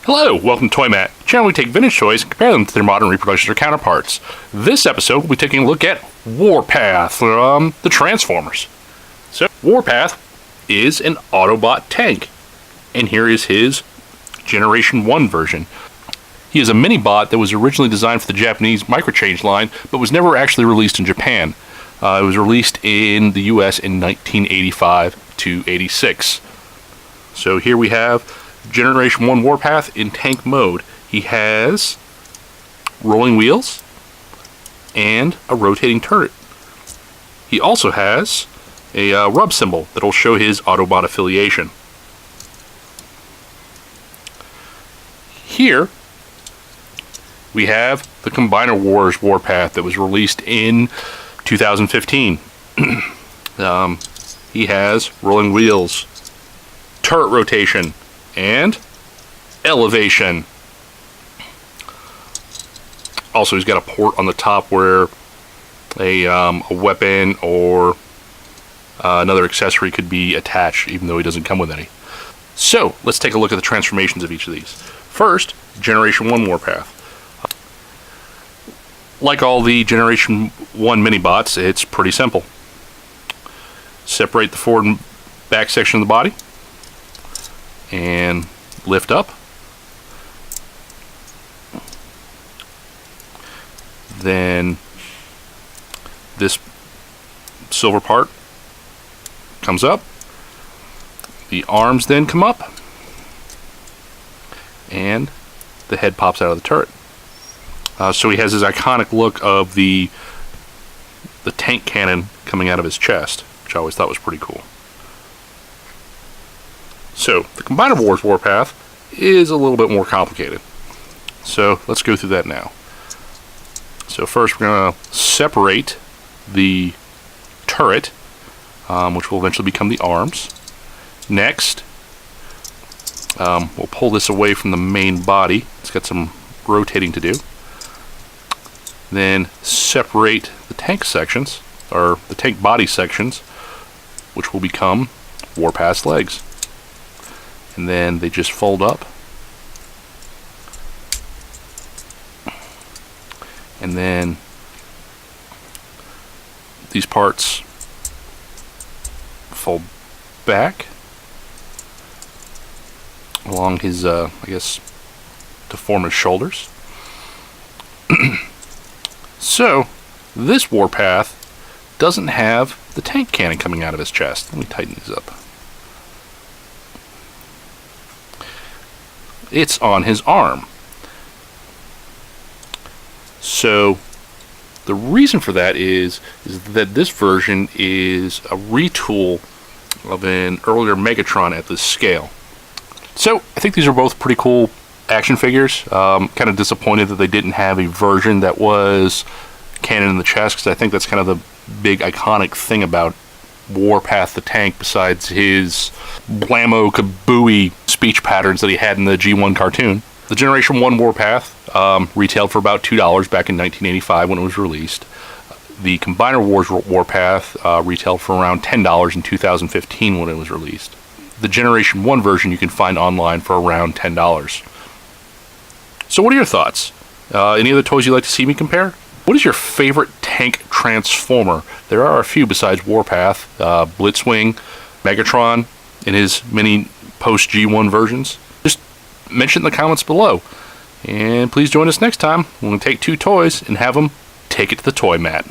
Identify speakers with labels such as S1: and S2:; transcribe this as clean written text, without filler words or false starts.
S1: Hello, welcome to ToyMatt, the channel we take vintage toys and compare them to their modern reproductions or counterparts. This episode, we'll be taking a look at Warpath from the Transformers. So, Warpath is an Autobot tank, and here is his Generation 1 version. He is a mini-bot that was originally designed for the Japanese microchange line, but was never actually released in Japan. It was released in the US in 1985 to 86. So here we have Generation 1 Warpath in tank mode. He has rolling wheels and a rotating turret. He also has a rub symbol that will show his Autobot affiliation. Here we have the Combiner Wars Warpath that was released in 2015. He has rolling wheels, turret rotation, and elevation. Also, he's got a port on the top where a weapon or another accessory could be attached, even though he doesn't come with any. So, let's take a look at the transformations of each of these. First, Generation 1 Warpath. Like all the Generation 1 mini-bots, it's pretty simple. Separate the forward and back section of the body and lift up. Then this silver part comes up. The arms then come up, and the head pops out of the turret. So he has his iconic look of the tank cannon coming out of his chest, which I always thought was pretty cool. So, the Combiner Wars Warpath is a little bit more complicated. So, let's go through that now. So first we're going to separate the turret, which will eventually become the arms. Next, we'll pull this away from the main body. It's got some rotating to do. Then separate the tank sections, or the tank body sections, which will become Warpath's legs. And then they just fold up. And then these parts fold back along his, I guess, to form his shoulders. So, this Warpath doesn't have the tank cannon coming out of his chest. Let me tighten these up. It's on his arm. So the reason for that is that this version is a retool of an earlier Megatron at this scale. So I think these are both pretty cool action figures. Kind of disappointed that they didn't have a version that was cannon in the chest, because I think that's kind of the big iconic thing about Warpath the tank, besides his blammo kabooey speech patterns that he had in the G1 cartoon. The Generation 1 Warpath retailed for about $2 back in 1985 when it was released. The Combiner Wars Warpath retailed for around $10 in 2015 when it was released. The Generation 1 version you can find online for around $10. So what are your thoughts? Any other toys you'd like to see me compare? What is your favorite tank transformer? There are a few besides Warpath. Blitzwing, Megatron in his many post-G1 versions. Just mention in the comments below. And please join us next time when we take two toys and have them take it to the ToyMatt.